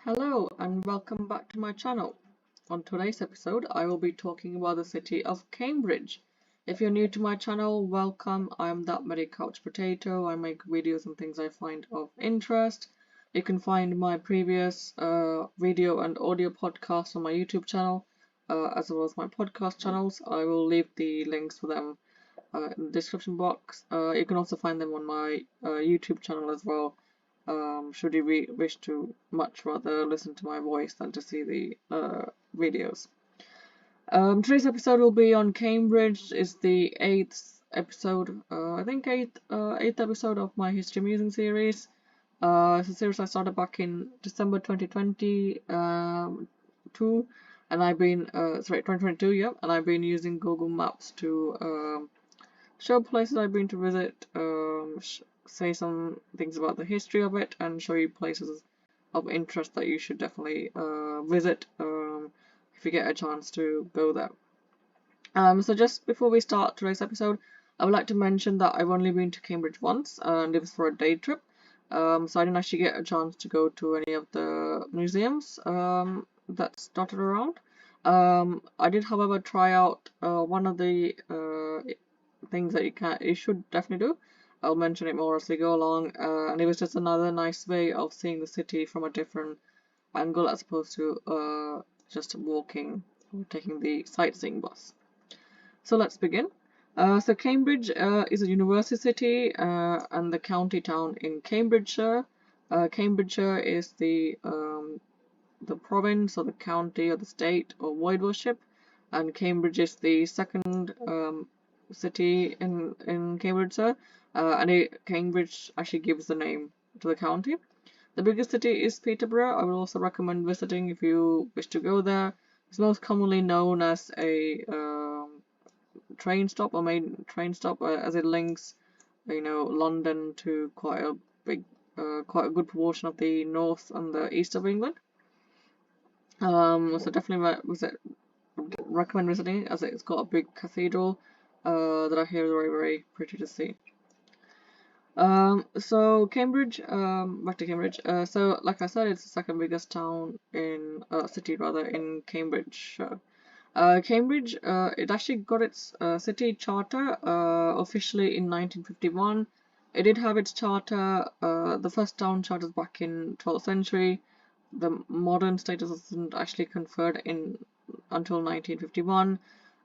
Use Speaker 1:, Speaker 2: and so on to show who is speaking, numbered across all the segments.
Speaker 1: Hello and welcome back to my channel. On today's episode, I will be talking about the city of Cambridge. If you're new to my channel, welcome. I'm That Merry Couch Potato. I make videos and things I find of interest. You can find my previous video and audio podcasts on my YouTube channel, as well as my podcast channels. I will leave the links for them in the description box. You can also find them on my YouTube channel as well. Should you wish to much rather listen to my voice than to see the videos. Today's episode will be on Cambridge. It's the eighth episode, I think eighth episode of my History Musing series. It's a series I started back in December 2020, and I've been 2022, yeah, and I've been using Google Maps to show places I've been to visit, say some things about the history of it, and show you places of interest that you should definitely visit if you get a chance to go there. So just before we start today's episode, I would like to mention that I've only been to Cambridge once, and it was for a day trip. So I didn't actually get a chance to go to any of the museums that's dotted around. I did, however, try out one of the things that you should definitely do. I'll mention it more as we go along, and it was just another nice way of seeing the city from a different angle as opposed to just walking or taking the sightseeing bus. So let's begin. So Cambridge is a university city and the county town in Cambridgeshire. Cambridgeshire is the province or the county or the state or voivodeship, and Cambridge is the second city in Cambridgeshire, and Cambridge actually gives the name to the county. The biggest city is Peterborough. I would also recommend visiting if you wish to go there. It's most commonly known as a train stop or main train stop, as it links, London to quite a good portion of the north and the east of England. So definitely recommend visiting, as it's got a big cathedral that I hear is very, very pretty to see. So Cambridge, back to Cambridge. So like I said, it's the second biggest town in city rather in Cambridgeshire. Cambridge, it actually got its city charter officially in 1951. It did have its charter, the first town charters back in 12th century. The modern status wasn't actually conferred until 1951.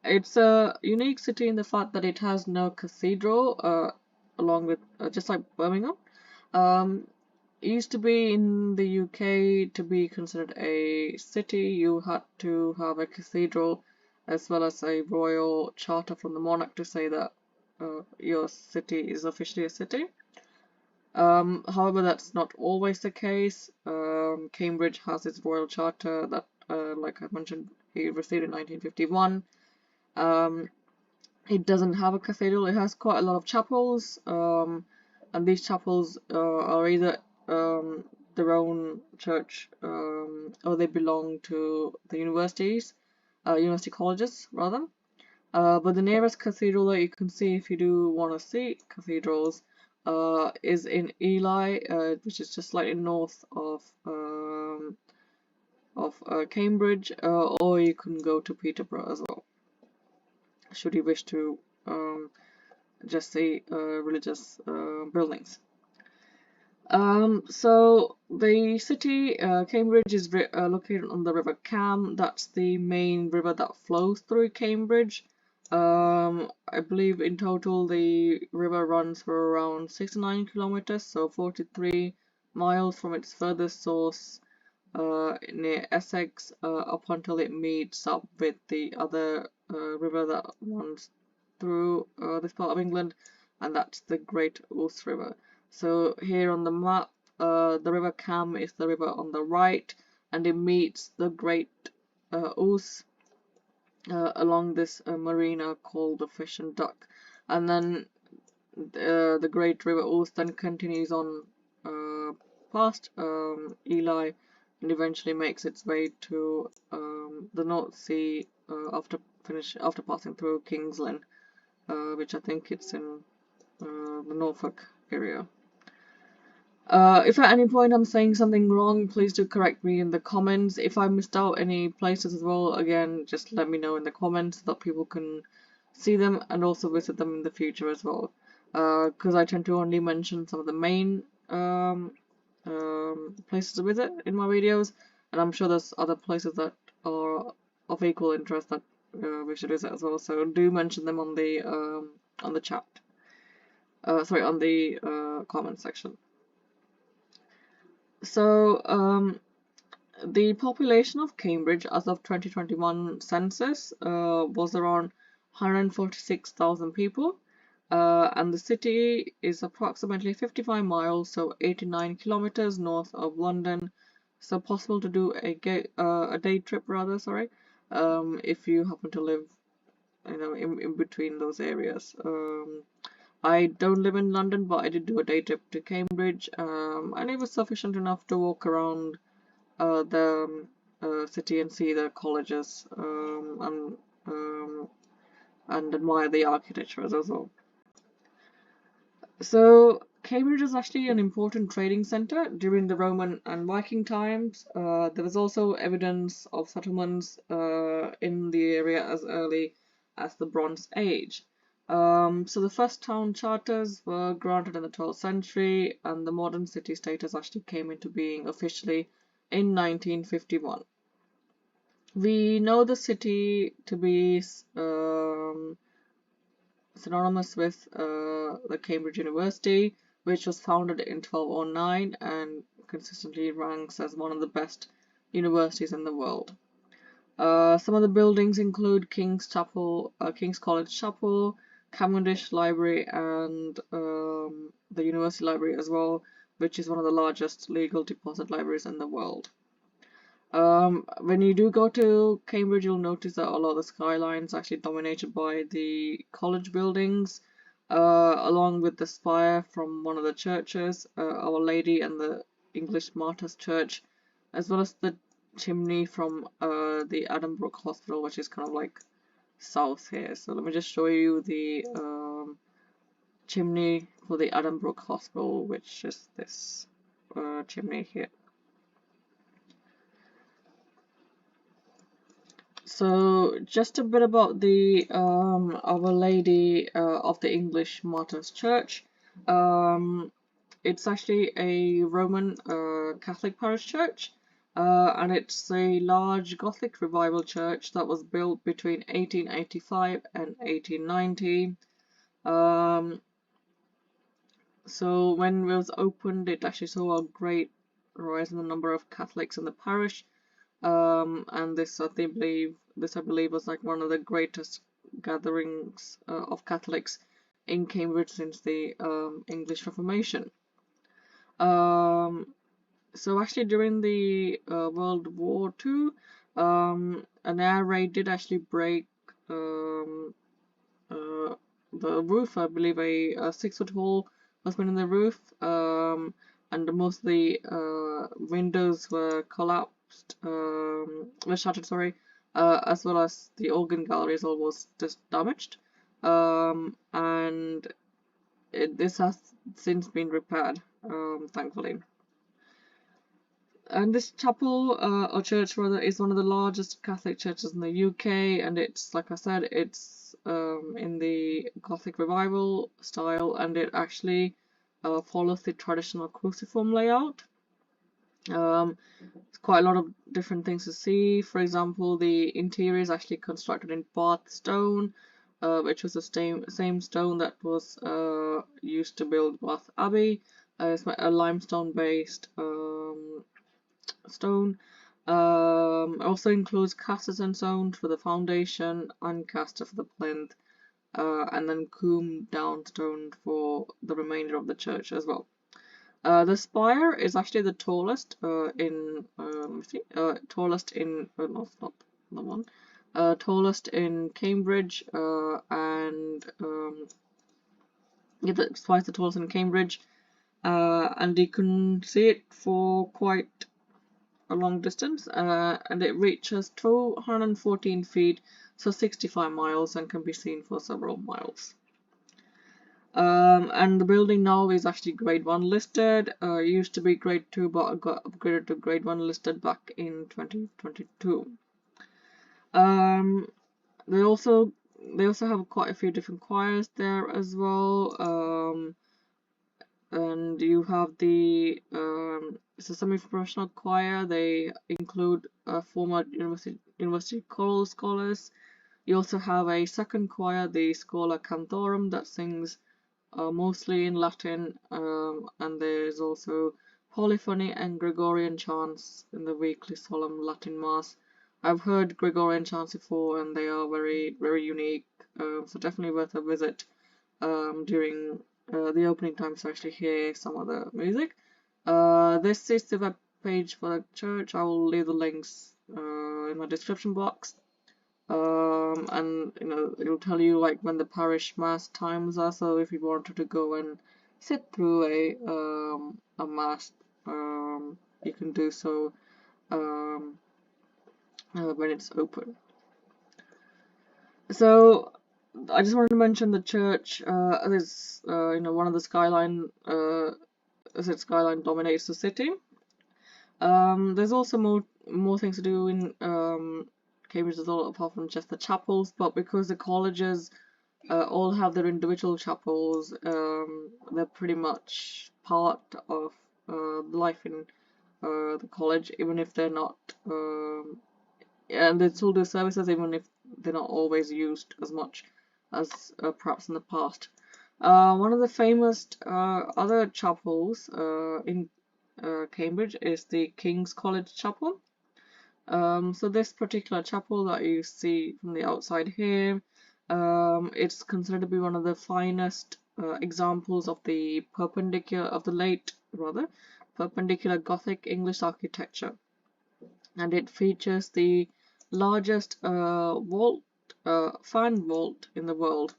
Speaker 1: It's a unique city in the fact that it has no cathedral, along with just like Birmingham. It used to be in the UK, to be considered a city, you had to have a cathedral as well as a royal charter from the monarch to say that your city is officially a city. However, that's not always the case. Cambridge has its royal charter that, like I mentioned, he received in 1951. It doesn't have a cathedral. It has quite a lot of chapels, and these chapels are either their own church, or they belong to the university colleges rather. But the nearest cathedral that you can see if you do want to see cathedrals is in Ely, which is just slightly north of Cambridge, or you can go to Peterborough as well, should you wish to just see religious buildings. So the city, Cambridge, is located on the River Cam. That's the main river that flows through Cambridge. I believe in total the river runs for around 69 kilometers, so 43 miles from its furthest source near Essex up until it meets up with the other river that runs through this part of England, and that's the Great Ouse River. So here on the map, the River Cam is the river on the right, and it meets the Great Ouse along this marina called the Fish and Duck, and then the Great River Ouse then continues on past Ely and eventually makes its way to the North Sea after passing through King's Lynn, which I think it's in the Norfolk area. If at any point I'm saying something wrong, please do correct me in the comments. If I missed out any places as well, again, just let me know in the comments so that people can see them and also visit them in the future as well. Because I tend to only mention some of the main places to visit in my videos, and I'm sure there's other places that are of equal interest that we should visit as well. So do mention them on the chat. Sorry, on the comment section. So the population of Cambridge as of 2021 census was around 146,000 people, and the city is approximately 55 miles, so 89 kilometers north of London. So possible to do a day trip rather, sorry, if you happen to live, in between those areas. I don't live in London, but I did do a day trip to Cambridge, and it was sufficient enough to walk around the city and see the colleges, and admire the architecture as well. So Cambridge is actually an important trading center during the Roman and Viking times. There was also evidence of settlements in the area as early as the Bronze Age. So the first town charters were granted in the 12th century, and the modern city status actually came into being officially in 1951. We know the city to be synonymous with the Cambridge University, which was founded in 1209 and consistently ranks as one of the best universities in the world. Some of the buildings include King's College Chapel, Cavendish Library, and the University Library as well, which is one of the largest legal deposit libraries in the world. When you do go to Cambridge, you'll notice that a lot of the skyline is actually dominated by the college buildings, along with the spire from one of the churches, Our Lady and the English Martyrs Church, as well as the chimney from the Addenbrooke Hospital, which is kind of like south here. So let me just show you the chimney for the Addenbrooke Hospital, which is this chimney here. So just a bit about the Our Lady of the English Martyrs Church. It's actually a Roman Catholic parish church, and it's a large Gothic revival church that was built between 1885 and 1890. So when it was opened, it actually saw a great rise in the number of Catholics in the parish. And this I believe was like one of the greatest gatherings of Catholics in Cambridge since the English Reformation. So actually during the World War II, an air raid did actually break the roof. I believe a 6-foot hole was made in the roof, and most of the windows were collapsed, were shattered, sorry, as well as the organ gallery is almost just damaged. And this has since been repaired, thankfully. And this chapel, or church rather, is one of the largest Catholic churches in the UK, and it's, like I said, it's in the Gothic Revival style, and it actually follows the traditional cruciform layout. It's quite a lot of different things to see. For example, the interior is actually constructed in Bath stone, which was the same stone that was used to build Bath Abbey. It's a limestone-based stone. Also includes casters and stone for the foundation and caster for the plinth, and then coombe down stone for the remainder of the church as well. The spire is actually the tallest tallest in Cambridge, and yeah, that's twice the tallest in Cambridge, and you can see it for quite a long distance, and it reaches 214 feet, so 65 miles, and can be seen for several miles. And the building now is actually Grade 1 listed. It used to be Grade 2, but it got upgraded to Grade 1 listed back in 2022. Um, they also have quite a few different choirs there as well. And you have the it's a semi-professional choir. They include former university choral scholars. You also have a second choir, the Schola Cantorum, that sings mostly in Latin, and there's also polyphony and Gregorian chants in the weekly solemn Latin Mass. I've heard Gregorian chants before, and they are very unique, so definitely worth a visit during the opening times to actually hear some of the music. This is the web page for the church. I will leave the links in my description box. And it'll tell you like when the parish mass times are, so if you wanted to go and sit through a mass, you can do so when it's open. So I just wanted to mention the church is one of the skyline as its skyline dominates the city. There's also more things to do in Cambridge as well, apart from just the chapels, but because the colleges all have their individual chapels, they're pretty much part of life in the college, even if they're not, and they still do services even if they're not always used as much as perhaps in the past. One of the famous other chapels in Cambridge is the King's College Chapel. So this particular chapel that you see from the outside here, it's considered to be one of the finest examples of the late perpendicular Gothic English architecture, and it features the largest fan vault in the world.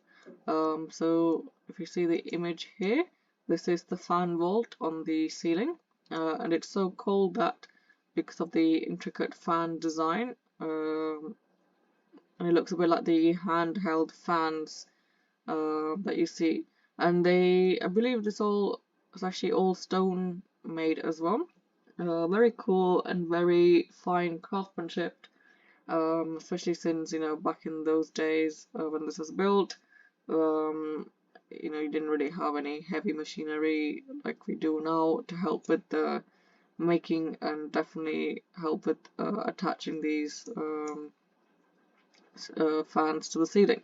Speaker 1: So if you see the image here, this is the fan vault on the ceiling, and it's so called that because of the intricate fan design, and it looks a bit like the handheld fans that you see. And I believe this all is actually all stone made as well. Very cool and very fine craftsmanship, especially since back in those days when this was built, you didn't really have any heavy machinery like we do now to help with the making, and definitely help with attaching these fans to the ceiling.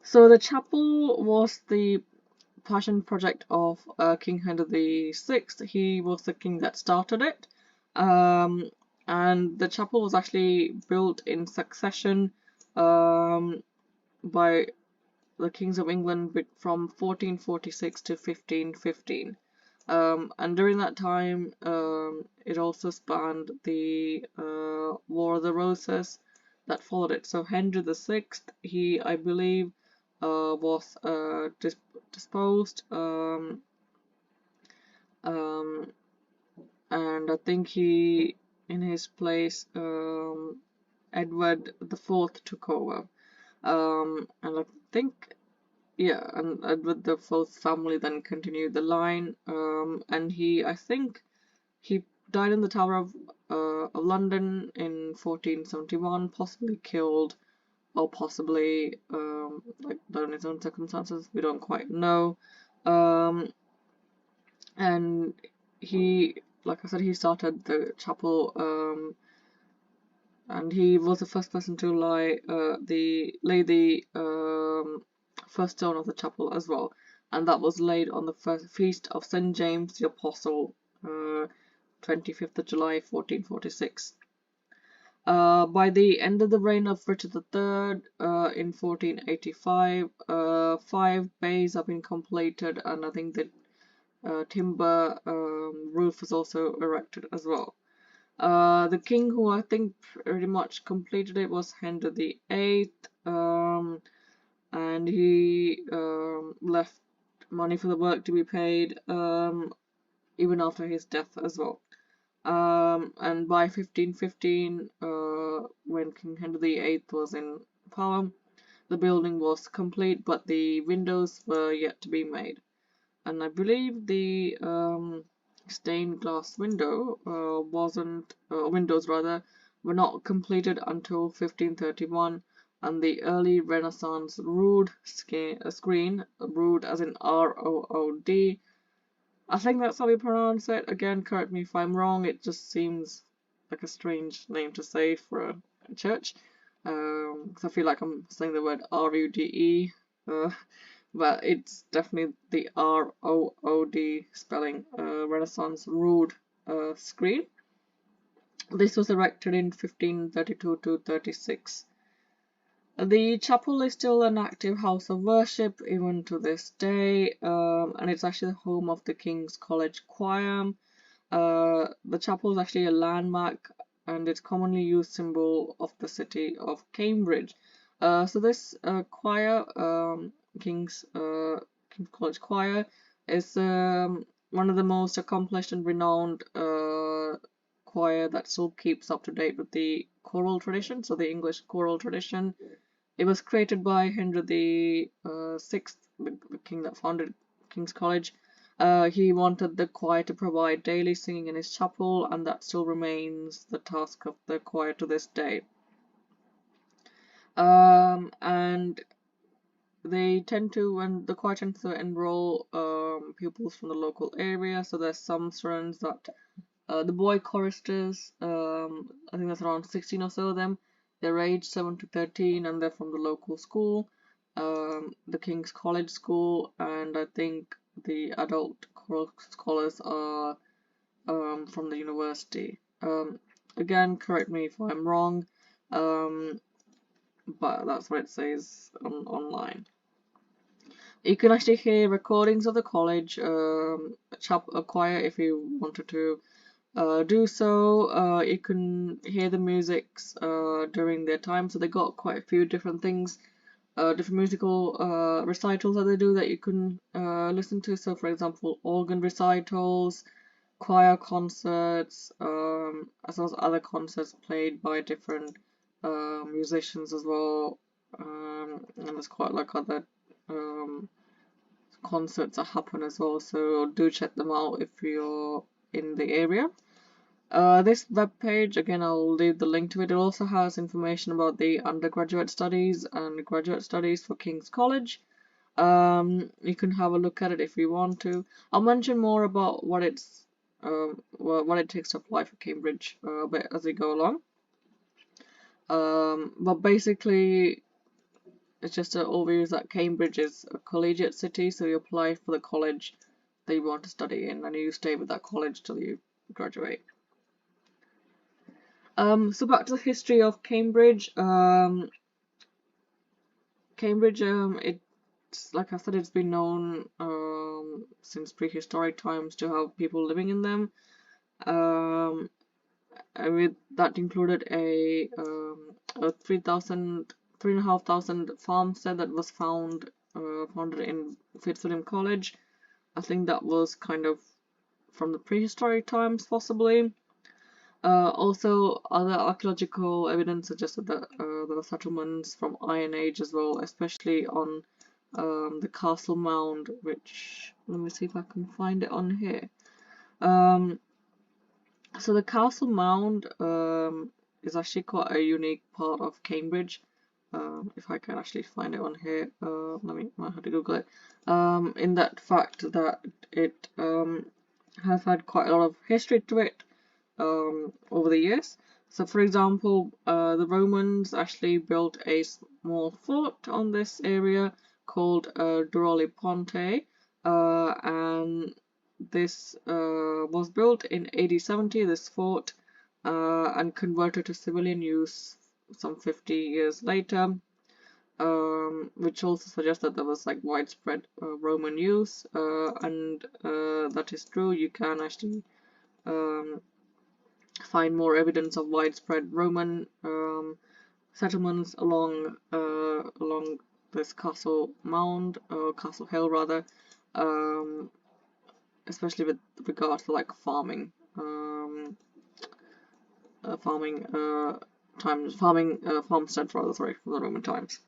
Speaker 1: So the chapel was the passion project of King Henry VI. He was the king that started it. And the chapel was actually built in succession by the kings of England from 1446 to 1515. And during that time, it also spanned the War of the Roses that followed it. So Henry VI, I believe, was disposed, and I think in his place, Edward IV took over, and I think, yeah, and Edward the Fourth family then continued the line, and I think he died in the Tower of London in 1471, possibly killed, or possibly like died in his own circumstances. We don't quite know. And like I said, he started the chapel, and he was the first person to lay the first stone of the chapel as well, and that was laid on the first feast of St. James the Apostle, 25th of July 1446. By the end of the reign of Richard III in 1485, 5 bays have been completed, and I think that timber roof was also erected as well. The king who I think pretty much completed it was Henry VIII, and he left money for the work to be paid even after his death as well. And by 1515, when King Henry VIII was in power, the building was complete, but the windows were yet to be made. And I believe the stained glass windows rather, were not completed until 1531, and the early Renaissance screen, rood as in R-O-O-D. I think that's how we pronounce it. Again, correct me if I'm wrong. It just seems like a strange name to say for a church. 'Cause I feel like I'm saying the word R-U-D-E. But it's definitely the R-O-O-D spelling, Renaissance rood screen. This was erected in 1532 to 36. The chapel is still an active house of worship even to this day, and it's actually the home of the King's College Choir. The chapel is actually a landmark, and it's commonly used symbol of the city of Cambridge. So this choir, King's College Choir, is one of the most accomplished and renowned choir that still keeps up to date with the choral tradition, so the English choral tradition. It was created by Henry the Sixth, the king that founded King's College. He wanted the choir to provide daily singing in his chapel, and that still remains the task of the choir to this day. And the choir tends to enroll pupils from the local area. So there's some students that the boy choristers, I think that's around 16 or so of them. They're aged 7 to 13, and they're from the local school, the King's College School, and I think the adult choral scholars are from the university. Again, correct me if I'm wrong, but that's what it says online. You can actually hear recordings of the college choir if you wanted to do so. You can hear the musics during their time, so they got quite a few different things, different musical recitals that they do that you can listen to. So, for example, organ recitals, choir concerts, as well as other concerts played by different musicians as well. And there's quite like other concerts that happen as well, so do check them out if you're in the area. This web page, again, I'll leave the link to it. It also has information about the undergraduate studies and graduate studies for King's College. You can have a look at it if you want to. I'll mention more about what it takes to apply for Cambridge a bit as we go along. But basically, it's just an overview that Cambridge is a collegiate city, so you apply for the college that you want to study in, and you stay with that college till you graduate. So back to the history of Cambridge. Cambridge, it's like I said, it's been known since prehistoric times to have people living in them. That included a 3,500 farmstead that was founded in Fitzwilliam College. I think that was kind of from the prehistoric times, possibly. Also, other archaeological evidence suggested that there were settlements from Iron Age as well, especially on the Castle Mound, which, let me see if I can find it on here. So the Castle Mound is actually quite a unique part of Cambridge. If I can actually find it on here, might have to Google it. In that fact that it has had quite a lot of history to it over the years. So, for example, the Romans actually built a small fort on this area called Duroli Ponte, and this was built in AD 70, this fort, and converted to civilian use some 50 years later, which also suggests that there was like widespread Roman use, and that is true. You can actually find more evidence of widespread Roman settlements along this castle mound, or castle hill rather, especially with regard to like farming farmsteads rather, sorry, from the Roman times.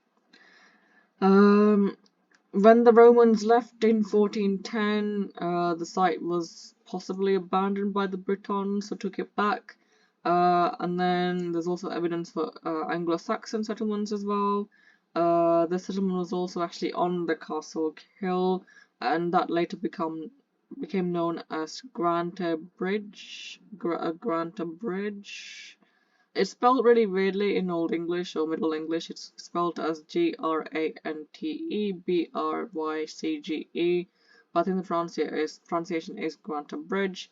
Speaker 1: When the Romans left in 1410, the site was possibly abandoned by the Britons, who took it back. And then there's also evidence for Anglo-Saxon settlements as well. The settlement was also actually on the castle hill, and that later became known as Granta Bridge. Granta Bridge. It's spelled really weirdly in Old English or Middle English. It's spelled as Grantebryce, but I think the pronunciation is Granta Bridge.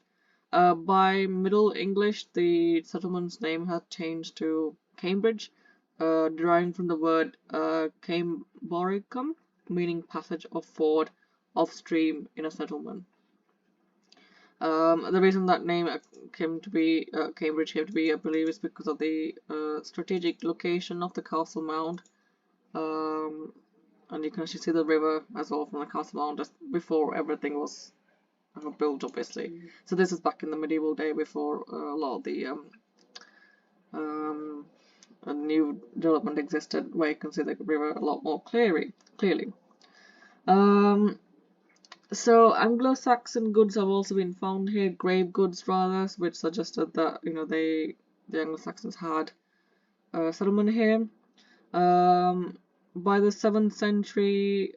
Speaker 1: By Middle English, the settlement's name has changed to Cambridge, deriving from the word Camboricum, meaning passage or ford of stream in a settlement. The reason that name came to be Cambridge came to be, I believe, is because of the strategic location of the castle mound. And you can actually see the river as well from the castle mound just before everything was built, obviously. So this is back in the medieval day before a lot of the a new development existed, where you can see the river a lot more clearly. So Anglo-Saxon goods have also been found here, grave goods rather, which suggested that the Anglo-Saxons had a settlement here. By the 7th century,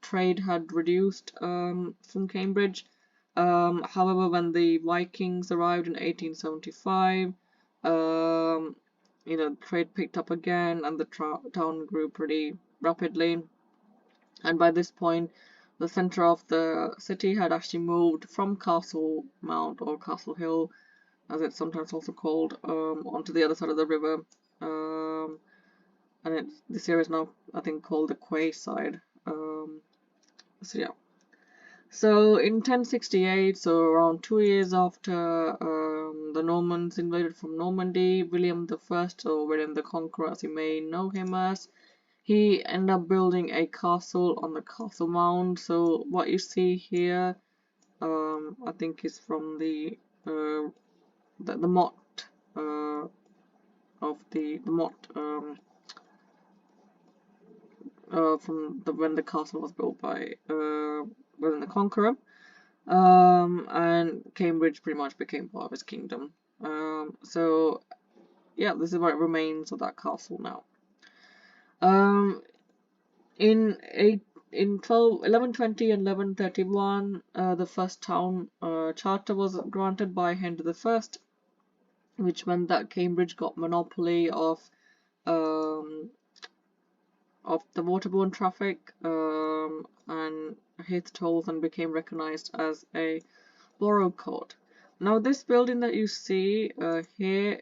Speaker 1: trade had reduced from Cambridge. However, when the Vikings arrived in 1875, trade picked up again, and the town grew pretty rapidly. And by this point, the center of the city had actually moved from Castle Mount or Castle Hill, as it's sometimes also called, onto the other side of the river. And this area is now, I think, called the Quay side. So yeah. So in 1068, so around 2 years after the Normans invaded from Normandy, William I, or William the Conqueror, as you may know him as, he ended up building a castle on the castle mound. So what you see here, I think, is from the motte of the motte from when the castle was built by William the Conqueror, and Cambridge pretty much became part of his kingdom. So yeah, this is what remains of that castle now. In 1120 and 1131, the first town charter was granted by Henry I, which meant that Cambridge got monopoly of the waterborne traffic and his tolls, and became recognized as a borough court. Now, this building that you see here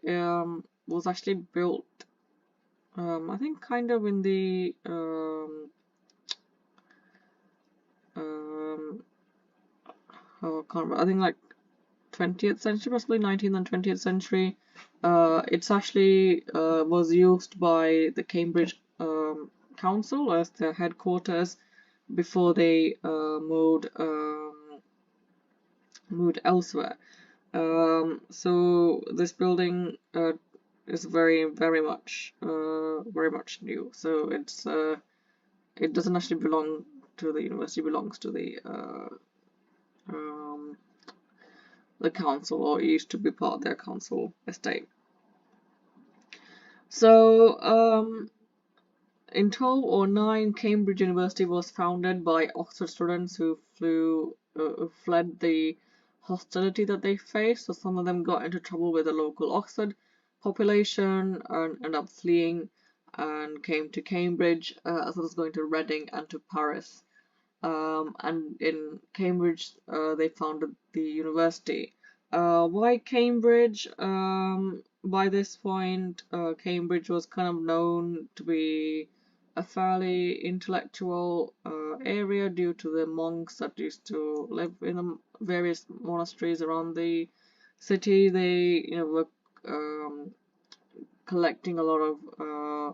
Speaker 1: was actually built, I think, kind of in the I can't remember, I think like 20th century, possibly 19th and 20th century. It's actually was used by the Cambridge Council as their headquarters before they moved elsewhere. So this building is very much new. So it doesn't actually belong to the university; belongs to the council, or it used to be part of their council estate. So in 1209, Cambridge University was founded by Oxford students who fled the hostility that they faced. So some of them got into trouble with the local Oxford population and ended up fleeing and came to Cambridge, as well as going to Reading and to Paris. And in Cambridge, they founded the university. Why Cambridge? By this point, Cambridge was kind of known to be a fairly intellectual area due to the monks that used to live in the various monasteries around the city. They, were collecting a lot of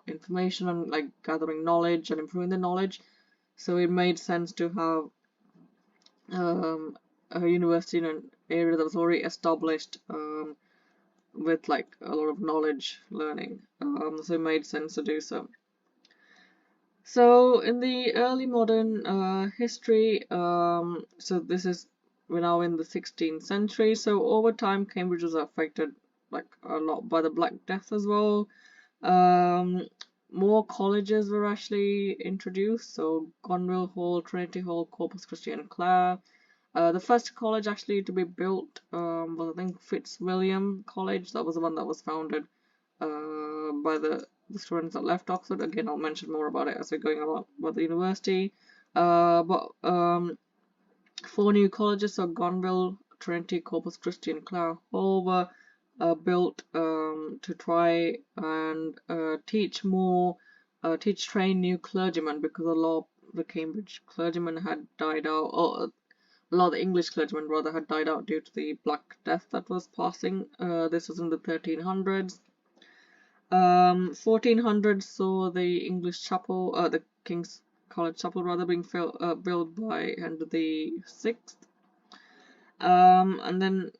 Speaker 1: information and like gathering knowledge and improving the knowledge. So it made sense to have a university in an area that was already established with like a lot of knowledge learning. So it made sense to do so. So in the early modern history, so we're now in the 16th century. So over time, Cambridge was affected like a lot by the Black Death as well. Um, More colleges were actually introduced. So Gonville Hall, Trinity Hall, Corpus Christi, and Clare. The first college actually to be built was, I think, Fitzwilliam College. That was the one that was founded by the students that left Oxford. Again, I'll mention more about it as we're going about the university. But four new colleges, so Gonville, Trinity, Corpus Christi, and Clare Hall, were built to try and train new clergymen, because a lot of the Cambridge clergymen had died out, or a lot of the English clergymen rather had died out due to the Black Death that was passing. This was in the 1300s. 1400s saw the English chapel, the King's College Chapel rather, being built by Henry VI. And then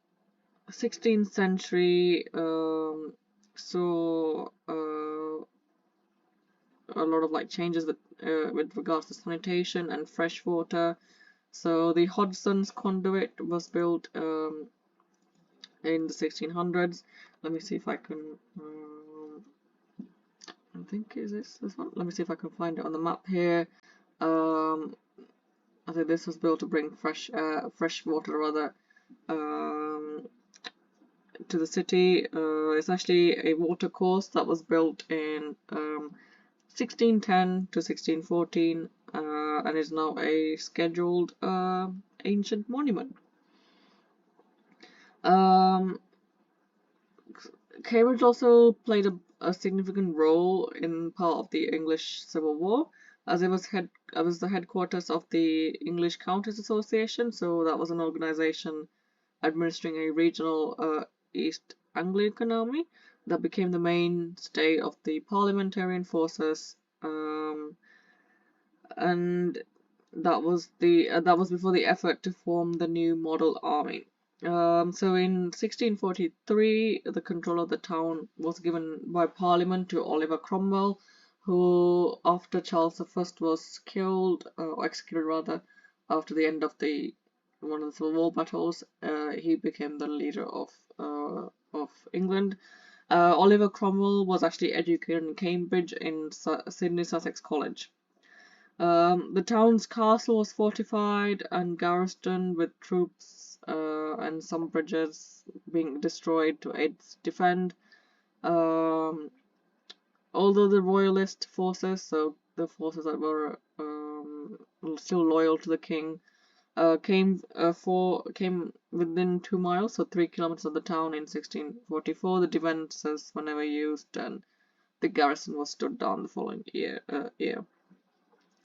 Speaker 1: 16th century saw a lot of like changes with regards to sanitation and fresh water. So the Hodson's conduit was built in the 1600s. Let me see if I can. I think is this one. Let me see if I can find it on the map here. Um, I think this was built to bring fresh water rather to the city. It's actually a water course that was built in 1610 to 1614 and is now a scheduled ancient monument. Um, Cambridge also played a significant role in part of the English Civil War, as it was the headquarters of the English Counties Association. So that was an organization administering a regional East Anglian army that became the mainstay of the parliamentarian forces, and that was before the effort to form the new model army. So in 1643, the control of the town was given by Parliament to Oliver Cromwell, who, after Charles I was killed, or executed rather, after the end of one of the Civil War battles, he became the leader of England. Oliver Cromwell was actually educated in Cambridge in Sydney Sussex College. The town's castle was fortified and garrisoned with troops and some bridges being destroyed to aid defend. Um, Although the royalist forces, so the forces that were still loyal to the king, came within 2 miles, so 3 kilometers of the town in 1644, the defences were never used, and the garrison was stood down the following year.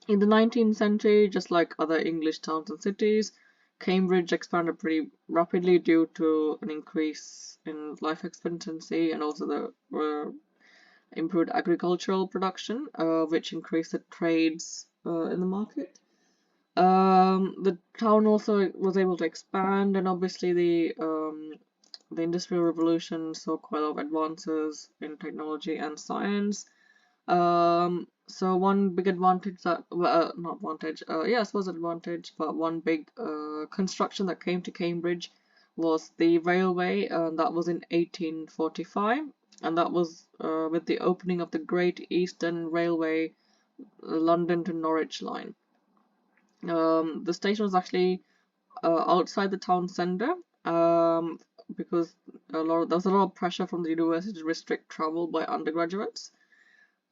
Speaker 1: In the 19th century, just like other English towns and cities, Cambridge expanded pretty rapidly due to an increase in life expectancy and also the improved agricultural production, which increased the trades in the market. The town also was able to expand, and obviously the Industrial Revolution saw quite a lot of advances in technology and science. So one big advantage that, well, not advantage, yeah, I suppose advantage, but one big construction that came to Cambridge was the railway, that was in 1845, and that was with the opening of the Great Eastern Railway, London to Norwich line. The station was actually outside the town centre, because there was a lot of pressure from the university to restrict travel by undergraduates.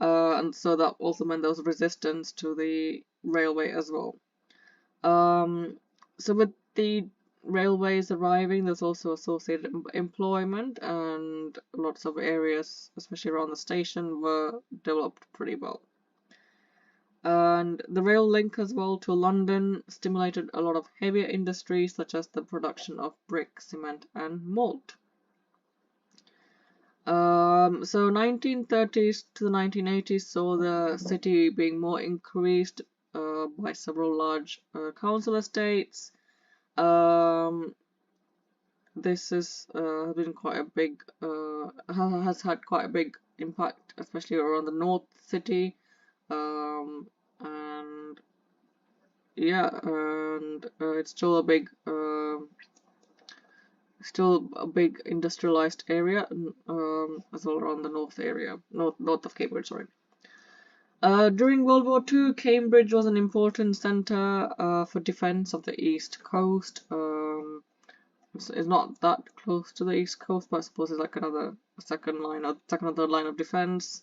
Speaker 1: And so that also meant there was resistance to the railway as well. So with the railways arriving, there's also associated employment, and lots of areas, especially around the station, were developed pretty well. And the rail link as well to London stimulated a lot of heavier industries, such as the production of brick, cement, and malt. So 1930s to the 1980s saw the city being more increased by several large council estates. This has been quite a big has had quite a big impact, especially around the North City. yeah, and it's still a big industrialized area, as well around the north of Cambridge, sorry. During World War II, Cambridge was an important center for defense of the East Coast. It's not that close to the East Coast, but I suppose it's like second or third line of defense.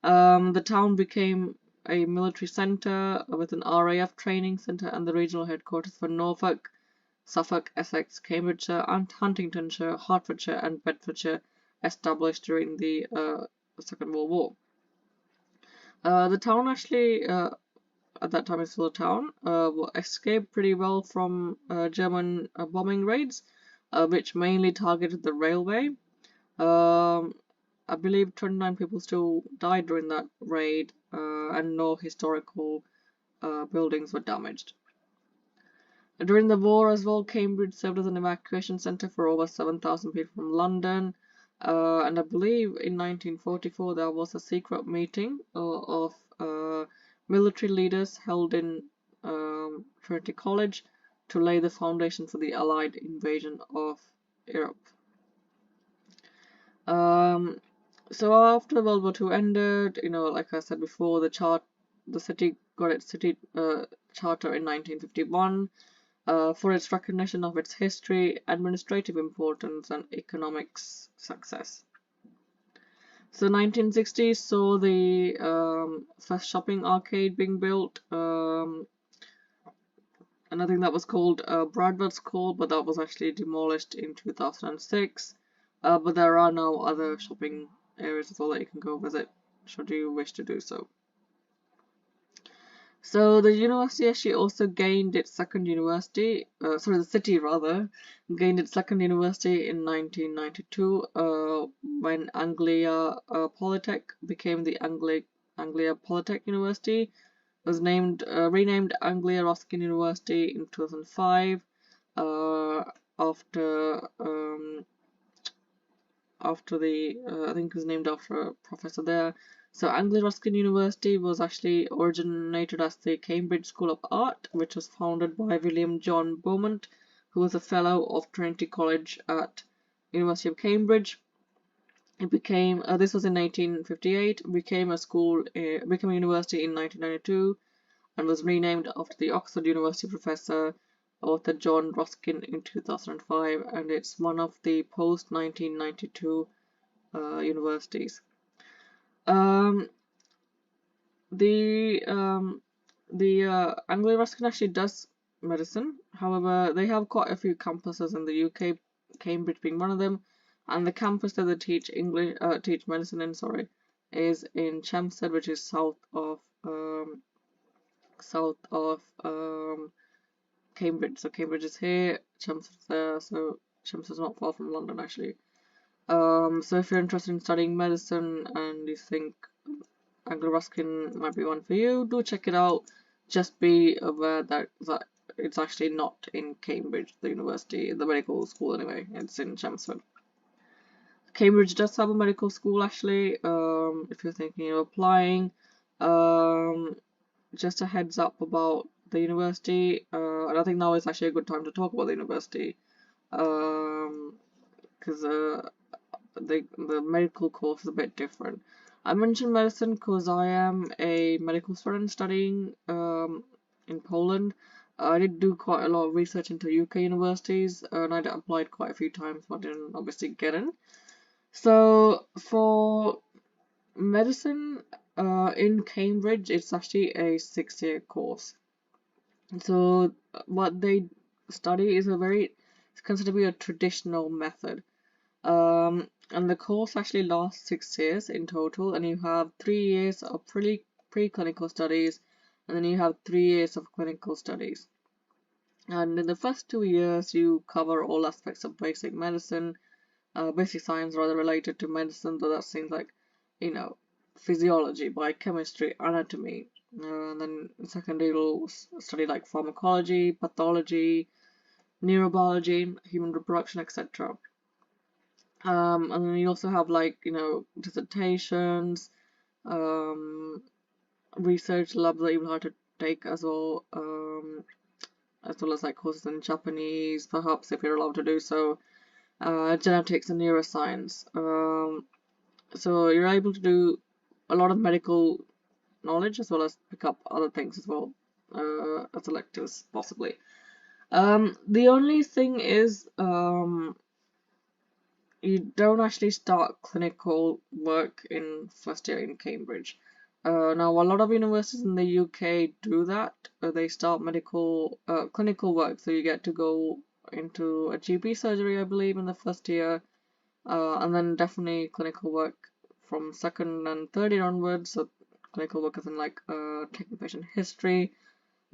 Speaker 1: The town became a military center with an RAF training center and the regional headquarters for Norfolk, Suffolk, Essex, Cambridgeshire, and Huntingdonshire, Hertfordshire, and Bedfordshire, established during the Second World War. The town actually, at that time, it's still a town, escaped pretty well from German bombing raids, which mainly targeted the railway. I believe 29 people still died during that raid, and no historical buildings were damaged. During the war as well, Cambridge served as an evacuation centre for over 7,000 people from London. And I believe in 1944 there was a secret meeting of military leaders held in Trinity College to lay the foundation for the Allied invasion of Europe. So after World War II ended, like I said before, the city got its city charter in 1951 for its recognition of its history, administrative importance, and economic success. So 1960s saw the first shopping arcade being built, and I think that was called Bradford's Court, but that was actually demolished in 2006. But there are now other shopping areas as well that you can go visit should you wish to do so. So the university actually also gained its second university, the city rather, gained its second university in 1992 when Anglia Polytech became the Anglia Polytech University. It was renamed Anglia Ruskin University in 2005 after I think it was named after a professor there. So Anglia Ruskin University was actually originated as the Cambridge School of Art, which was founded by William John Beaumont, who was a fellow of Trinity College at University of Cambridge. It became this was in 1858. Became a university in 1992, and was renamed after the Oxford University professor author John Ruskin in 2005, and it's one of the post-1992 universities. The Anglia Ruskin actually does medicine. However, they have quite a few campuses in the UK, Cambridge being one of them, and the campus that they teach medicine in, is in Chelmsford, which is south of Cambridge. So Cambridge is here, Chelmsford's there, so Chelmsford's not far from London actually. So if you're interested in studying medicine and you think Anglia Ruskin might be one for you, do check it out. Just be aware that it's actually not in Cambridge, the university, the medical school anyway. It's in Chelmsford. Cambridge does have a medical school actually. If you're thinking of applying, just a heads up about the university. And I think now is actually a good time to talk about the university, because the medical course is a bit different. I mentioned medicine because I am a medical student studying in Poland. I did do quite a lot of research into UK universities, and I applied quite a few times, but didn't obviously get in. So for medicine in Cambridge, it's actually a 6-year course. So what they study is it's considered to be a traditional method. And the course actually lasts 6 years in total, and you have 3 years of preclinical studies, and then you have 3 years of clinical studies. And in the first 2 years, you cover all aspects of basic medicine, basic science rather related to medicine, so that seems like, physiology, biochemistry, anatomy. And then secondly, you'll study like pharmacology, pathology, neurobiology, human reproduction, etc. And then you also have dissertations, research labs that you will have to take as well, as well as like courses in Japanese, perhaps if you're allowed to do so, genetics and neuroscience. So you're able to do a lot of medical knowledge as well as pick up other things as well, as electives possibly. The only thing is, you don't actually start clinical work in first year in Cambridge. Now, a lot of universities in the UK do that. They start clinical work, so you get to go into a GP surgery, I believe, in the first year, and then definitely clinical work from second and third year onwards. So clinical work is in like taking patient history,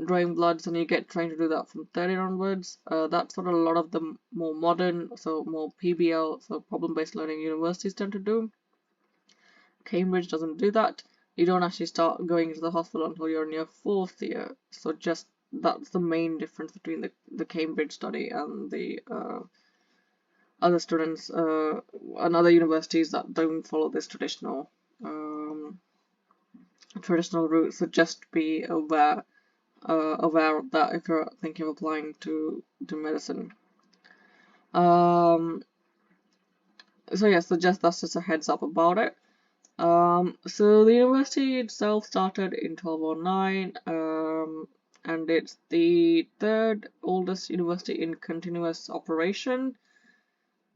Speaker 1: drawing bloods, and you get trained to do that from third year onwards. That's what a lot of the more modern, so more PBL, so problem-based learning universities tend to do. Cambridge doesn't do that. You don't actually start going into the hospital until you're in your fourth year. So just that's the main difference between the Cambridge study and the other students and other universities that don't follow this traditional route. So just be aware of that if you're thinking of applying to medicine. So yeah, so that's just a heads up about it. So the university itself started in 1209, and it's the third oldest university in continuous operation.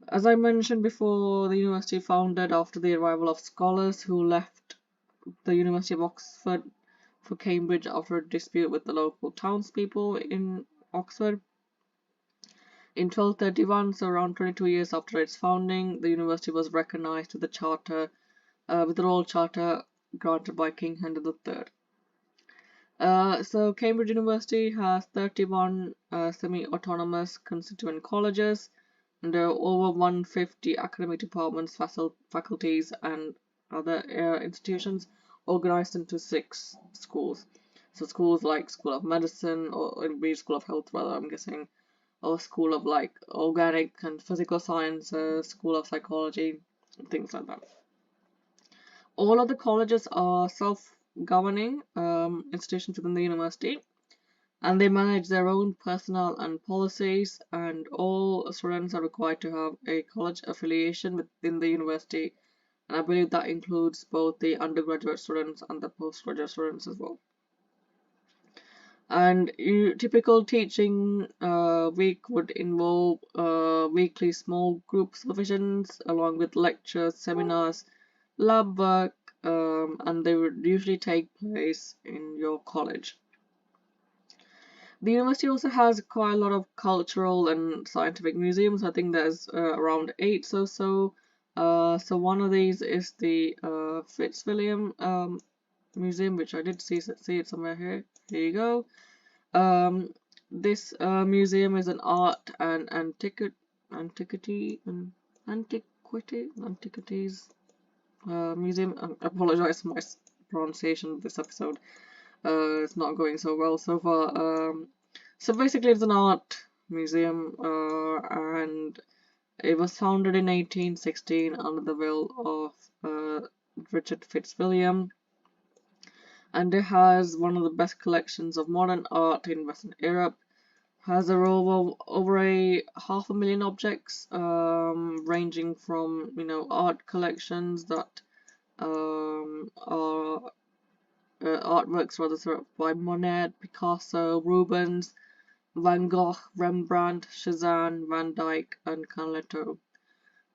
Speaker 1: As I mentioned before, the university founded after the arrival of scholars who left the University of Oxford for Cambridge after a dispute with the local townspeople in Oxford. In 1231, so around 22 years after its founding, the university was recognised with the Royal Charter granted by King Henry III. So Cambridge University has 31 semi-autonomous constituent colleges, and there are over 150 academic departments, faculties, and other institutions organized into 6 schools. So schools like School of Medicine, or it'd be School of Health rather, I'm guessing, or School of like Organic and Physical Sciences, School of Psychology, things like that. All of the colleges are self-governing institutions within the university, and they manage their own personnel and policies, and all students are required to have a college affiliation within the university, and I believe that includes both the undergraduate students and the postgraduate students as well. And typical teaching week would involve weekly small group supervisions along with lectures, seminars, lab work, and they would usually take place in your college. The university also has quite a lot of cultural and scientific museums. I think there's around 8 or so. So one of these is the Fitzwilliam Museum, which I did see it somewhere here. Here you go. This museum is an art and antiquities museum. I apologize for my pronunciation of this episode. It's not going so well so far. So basically, it's an art museum, and it was founded in 1816 under the will of Richard Fitzwilliam, and it has one of the best collections of modern art in Western Europe. Has over a 500,000 objects, ranging from art collections that are artworks rather sort of by Monet, Picasso, Rubens, Van Gogh, Rembrandt, Cezanne, Van Dyck, and Canaletto.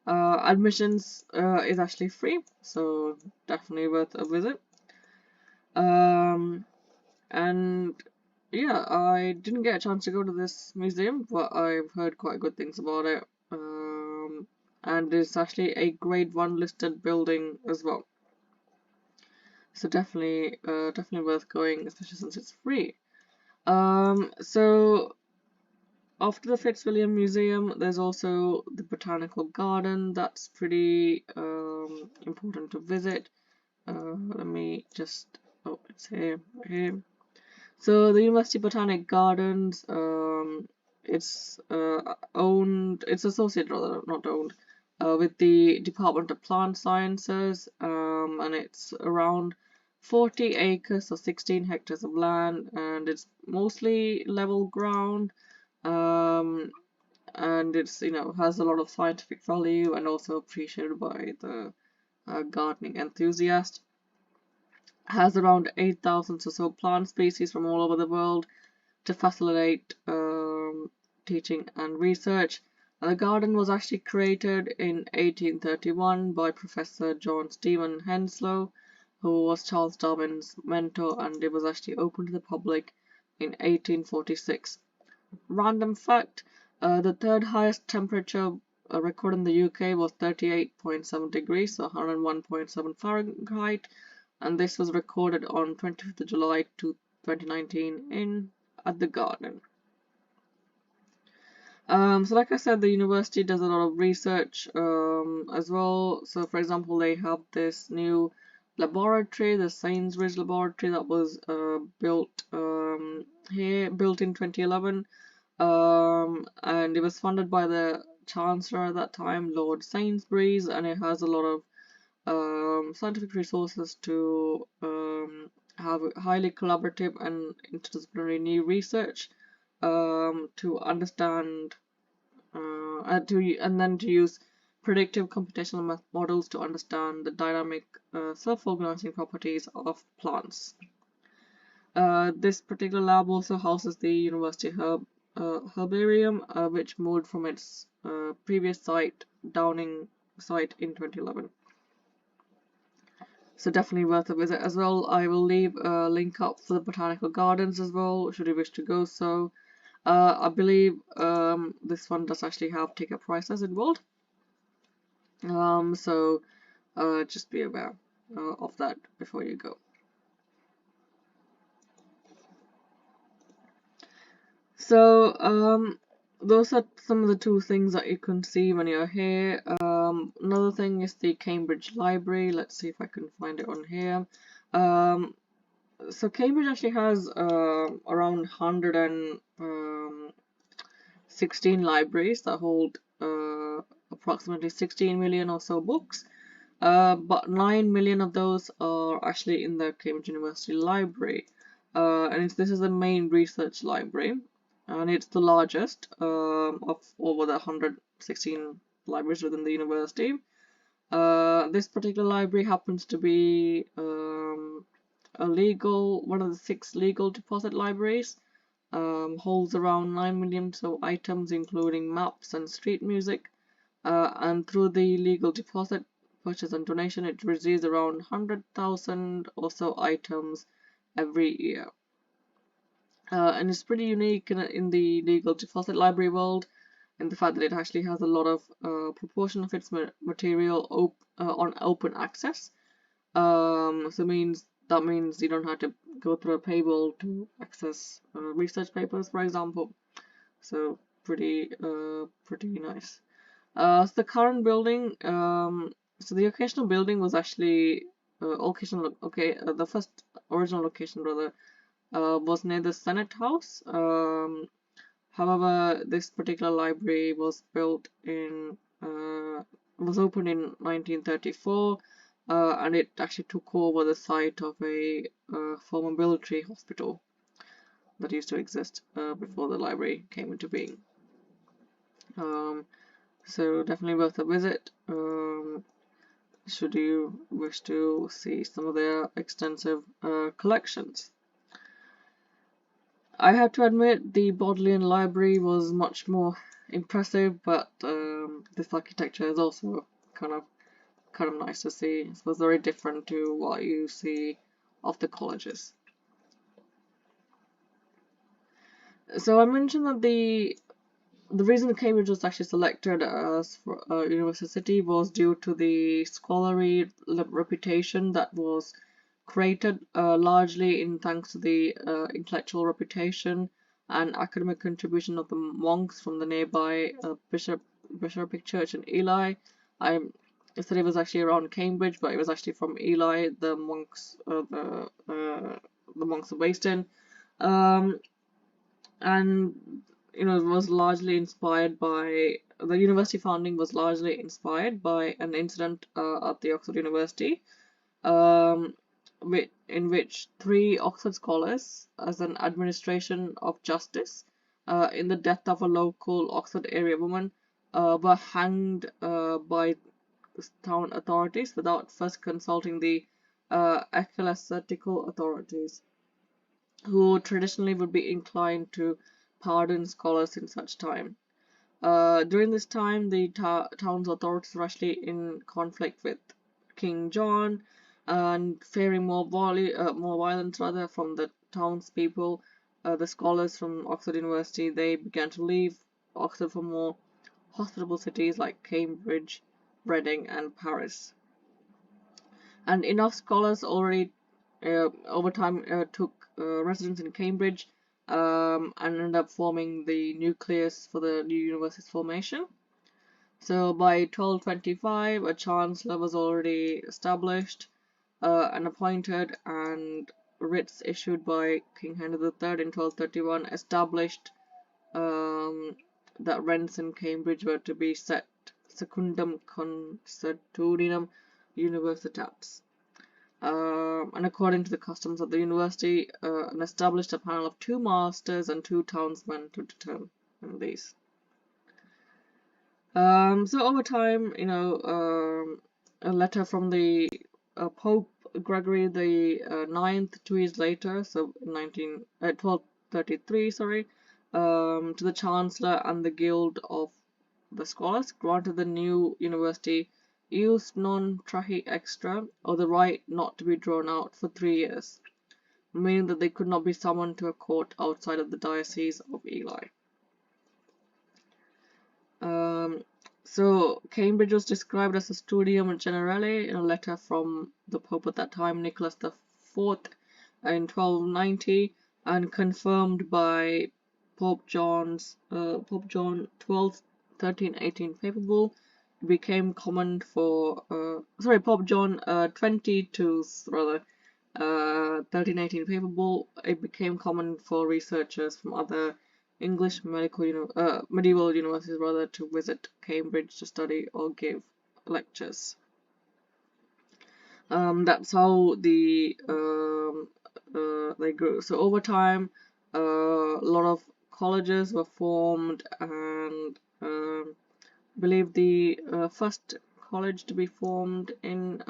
Speaker 1: Admissions is actually free, so definitely worth a visit. And yeah, I didn't get a chance to go to this museum, but I've heard quite good things about it. And it's actually a Grade 1 listed building as well. So definitely worth going, especially since it's free. So after the Fitzwilliam Museum, there's also the Botanical Garden. That's pretty important to visit. Let me just, oh, it's here, right here. So the University Botanic Gardens, it's associated rather, not owned, with the Department of Plant Sciences, and it's around 40 acres or 16 hectares of land, and it's mostly level ground. And it's, has a lot of scientific value and also appreciated by the gardening enthusiast. Has around 8,000 or so plant species from all over the world to facilitate teaching and research. And the garden was actually created in 1831 by Professor John Stephen Henslow, who was Charles Darwin's mentor, and it was actually open to the public in 1846. Random fact, the third highest temperature recorded in the UK was 38.7 degrees, so 101.7 Fahrenheit, and this was recorded on 25th of July 2019 at the Garden. So like I said, the university does a lot of research as well. So for example, they have this new laboratory, the Sainsbury's laboratory, that was built built in 2011, and it was funded by the Chancellor at that time, Lord Sainsbury's, and it has a lot of scientific resources to have highly collaborative and interdisciplinary new research to understand and then to use predictive computational models to understand the dynamic self-organizing properties of plants. This particular lab also houses the University Herbarium, which moved from its previous site, Downing site, in 2011. So definitely worth a visit as well. I will leave a link up for the Botanical Gardens as well, should you wish to go so. I believe this one does actually have ticket prices involved. So just be aware of that before you go. So those are some of the two things that you can see when you're here. Another thing is the Cambridge Library. Let's see if I can find it on here. So Cambridge actually has around 116 libraries that hold approximately 16 million or so books, but 9 million of those are actually in the Cambridge University Library, and this is the main research library, and it's the largest of over the 116 libraries within the university. This particular library happens to be one of the 6 legal deposit libraries, holds around 9 million so items, including maps and street music, and through the legal deposit purchase and donation, it receives around 100,000 or so items every year. And it's pretty unique in the legal deposit library world, in the fact that it actually has a lot of proportion of its material on open access. So that means you don't have to go through a paywall to access research papers, for example. So pretty nice. So the current building, so the occasional building was actually the first original location rather was near the Senate House. However, this particular library was opened in 1934, and it actually took over the site of a former military hospital that used to exist before the library came into being. So definitely worth a visit should you wish to see some of their extensive collections. I have to admit the Bodleian Library was much more impressive, but this architecture is also kind of nice to see. It was very different to what you see of the colleges. So I mentioned that the reason Cambridge was actually selected as a university was due to the scholarly reputation that was created largely in thanks to the intellectual reputation and academic contribution of the monks from the nearby Bishopric Church in Ely. I said it was actually around Cambridge, but it was actually from Ely, the monks are based in, and it was largely inspired by the university founding was largely inspired by an incident at the Oxford University. in which 3 Oxford scholars, as an administration of justice, in the death of a local Oxford area woman, were hanged by town authorities without first consulting the ecclesiastical authorities, who traditionally would be inclined to pardon scholars in such time. During this time, the town's authorities were actually in conflict with King John, and fearing more violence rather from the townspeople. The scholars from Oxford University, they began to leave Oxford for more hospitable cities like Cambridge, Reading, and Paris. And enough scholars already over time took residence in Cambridge, and ended up forming the nucleus for the new university's formation. So by 1225, a chancellor was already established and appointed, and writs issued by King Henry III in 1231 established that rents in Cambridge were to be set secundum consuetudinem universitatis. And according to the customs of the university, and established a panel of 2 masters and 2 townsmen to determine these. So over time, a letter from the Pope Gregory the Ninth 2 years later, so in 1233, sorry, to the Chancellor and the Guild of the Scholars, granted the new university ius non trahi extra, or the right not to be drawn out, for 3 years, meaning that they could not be summoned to a court outside of the Diocese of Ely. So Cambridge was described as a studium generale in a letter from the Pope at that time, Nicholas IV, in 1290, and confirmed by Pope John 12, 13, 18 papal bull. Became common for Pope John 22 rather 13, 18 papal bull. It became common for researchers from other English medieval universities rather to visit Cambridge to study or give lectures. That's how they grew. So over time, a lot of colleges were formed, and I believe the first college to be formed in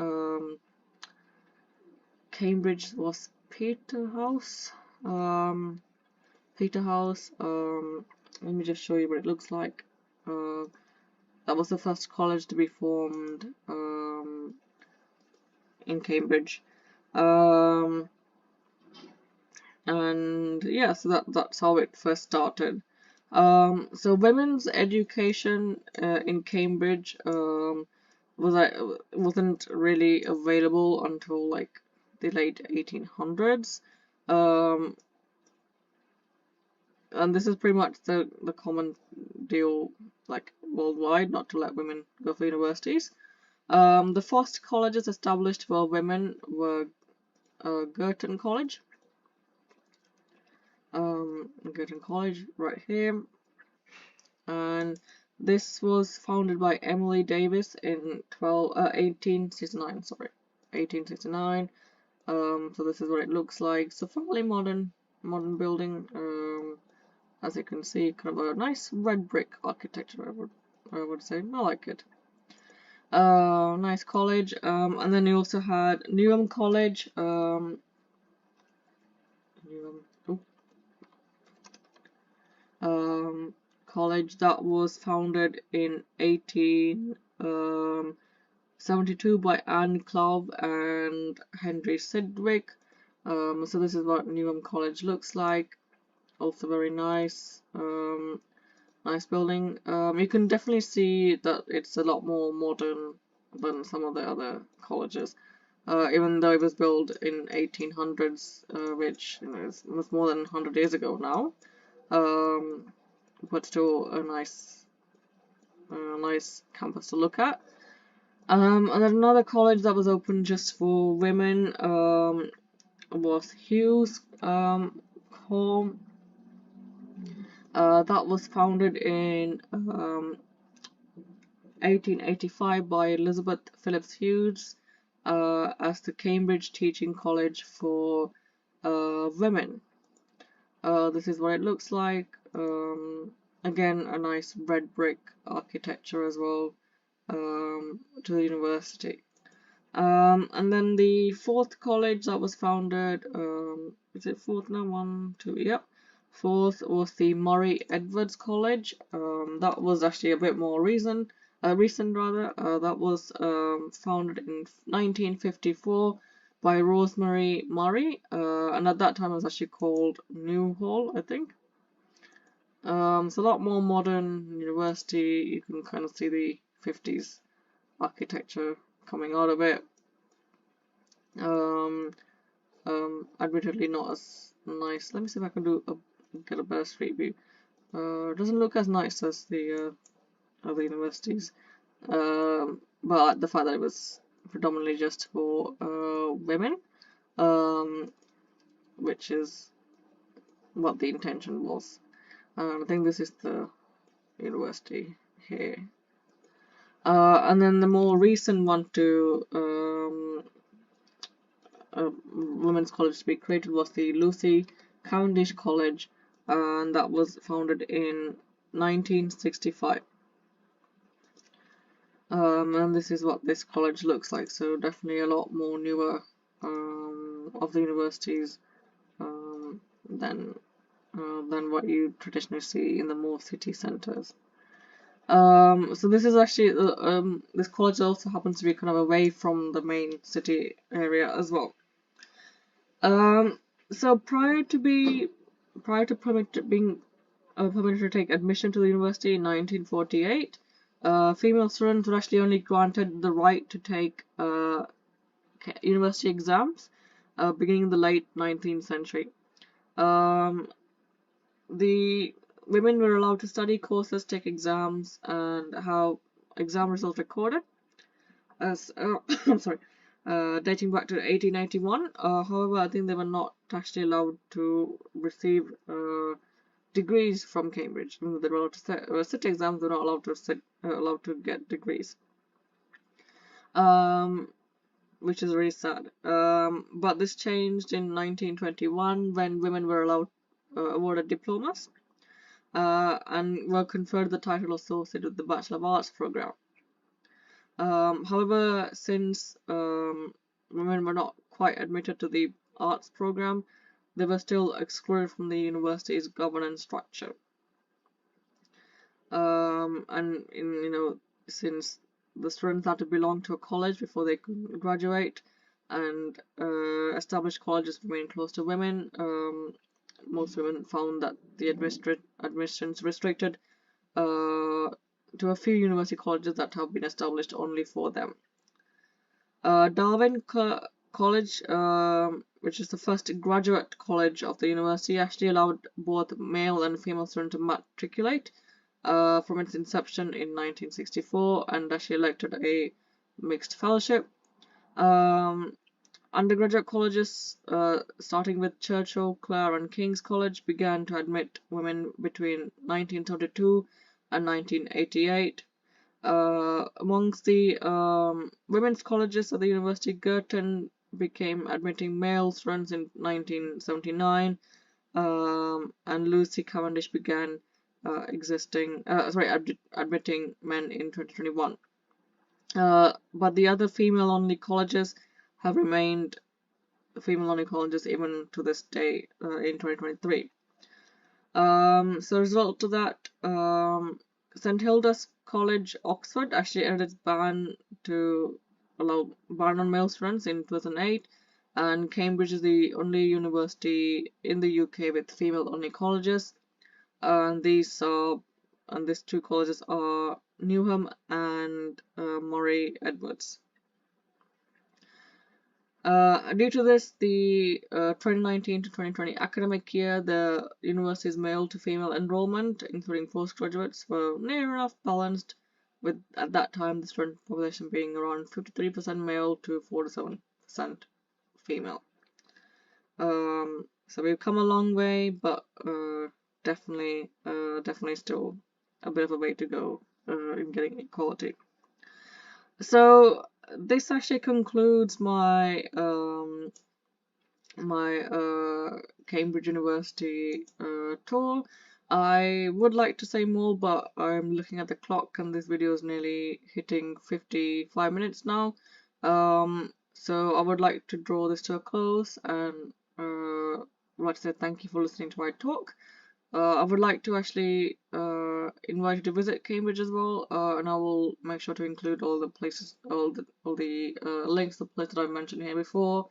Speaker 1: Cambridge was Peterhouse. Peterhouse. Let me just show you what it looks like. That was the first college to be formed in Cambridge. And yeah, so that's how it first started. So women's education in Cambridge wasn't really available until like the late 1800s. And this is pretty much the common deal, like worldwide, not to let women go for universities. The first colleges established for women were Girton College. Girton College right here, and this was founded by Emily Davis in 1869. Sorry, 1869. So this is what it looks like. So fairly modern building. As you can see, kind of a nice red brick architecture. I would say I like it. Nice college. And then you also had Newnham College. College that was founded in 1872 by Anne Clove and Henry Sidgwick. So this is what Newnham College looks like. Also very nice. Nice building. You can definitely see that it's a lot more modern than some of the other colleges. Even though it was built in 1800s, which was more than 100 years ago now. But still a nice campus to look at. And then another college that was open just for women was Hughes Home. That was founded in 1885 by Elizabeth Phillips Hughes, as the Cambridge Teaching College for Women. This is what it looks like. Again, a nice red brick architecture as well to the university. And then the fourth college that was founded, is it fourth now? 1, 2, yep. Fourth was the Murray Edwards College. That was actually a bit more recent rather. That was founded in 1954 by Rosemary Murray, and at that time it was actually called Newhall, I think. It's a lot more modern university. You can kind of see the 50s architecture coming out of it. Admittedly not as nice. Let me see if I can get a better street view. Doesn't look as nice as the other universities, but the fact that it was predominantly just for women, which is what the intention was. I think this is the university here. And then the more recent one to women's college to be created was the Lucy Cavendish College, and that was founded in 1965. And this is what this college looks like, so definitely a lot more newer of the universities than what you traditionally see in the more city centres. So this is actually this college also happens to be kind of away from the main city area as well. So prior to being permitted to take admission to the university in 1948, female students were actually only granted the right to take university exams beginning in the late 19th century. The women were allowed to study courses, take exams, and have exam results recorded as I'm sorry, dating back to 1881. However, I think they were not actually allowed to receive degrees from Cambridge. They were allowed to sit exams. They're not allowed to get degrees, which is really sad. But this changed in 1921 when women were allowed awarded diplomas and were conferred the title associated with the Bachelor of Arts program. However, since women were not quite admitted to the arts program, they were still excluded from the university's governance structure. And since the students had to belong to a college before they could graduate, and established colleges remain close to women, most women found that the admissions restricted to a few university colleges that have been established only for them. Darwin College, which is the first graduate college of the university, actually allowed both male and female students to matriculate from its inception in 1964, and actually elected a mixed fellowship. Undergraduate colleges, starting with Churchill, Clare, and King's College, began to admit women between 1932 and 1988. Amongst the women's colleges at the university, Girton began admitting male students in 1979, and Lucy Cavendish began admitting men in 2021. But the other female-only colleges have remained female-only colleges even to this day in 2023. So as a result of that, St Hilda's College, Oxford, actually ended its ban on male students in 2008, and Cambridge is the only university in the UK with female-only colleges, and these two colleges are Newham and Murray Edwards. Due to this, the 2019 to 2020 academic year, the university's male to female enrollment, including postgraduates, were near enough balanced, with at that time the student population being around 53% male to 47% female. So we've come a long way, but definitely still a bit of a way to go in getting equality. So this actually concludes my Cambridge University tour. I would like to say more, but I'm looking at the clock and this video is nearly hitting 55 minutes now. So I would like to draw this to a close and would like to say thank you for listening to my talk. I would like to actually invite you to visit Cambridge as well, and I will make sure to include all the places, all the links to the places that I've mentioned here before.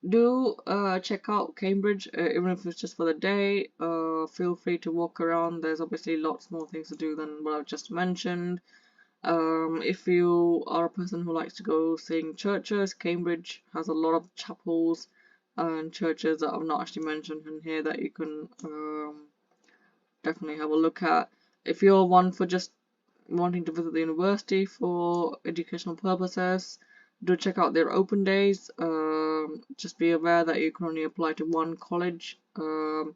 Speaker 1: Do check out Cambridge, even if it's just for the day. Feel free to walk around. There's obviously lots more things to do than what I've just mentioned. If you are a person who likes to go seeing churches, Cambridge has a lot of chapels and churches that I've not actually mentioned in here that you can definitely have a look at. If you're one for just wanting to visit the university for educational purposes, do check out their open days. Just be aware that you can only apply to one college for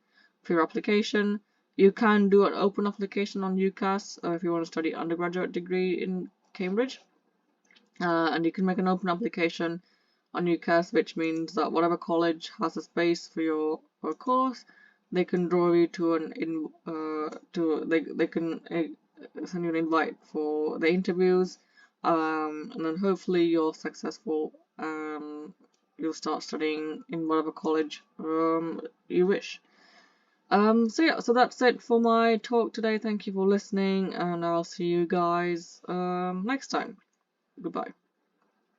Speaker 1: your application. You can do an open application on UCAS if you want to study undergraduate degree in Cambridge. And you can make an open application on UCAS, which means that whatever college has a space for your course, they can draw you to they can send you an invite for the interviews, and then hopefully you're successful. You'll start studying in whatever college you wish. So yeah, so that's it for my talk today. Thank you for listening, and I'll see you guys next time. Goodbye.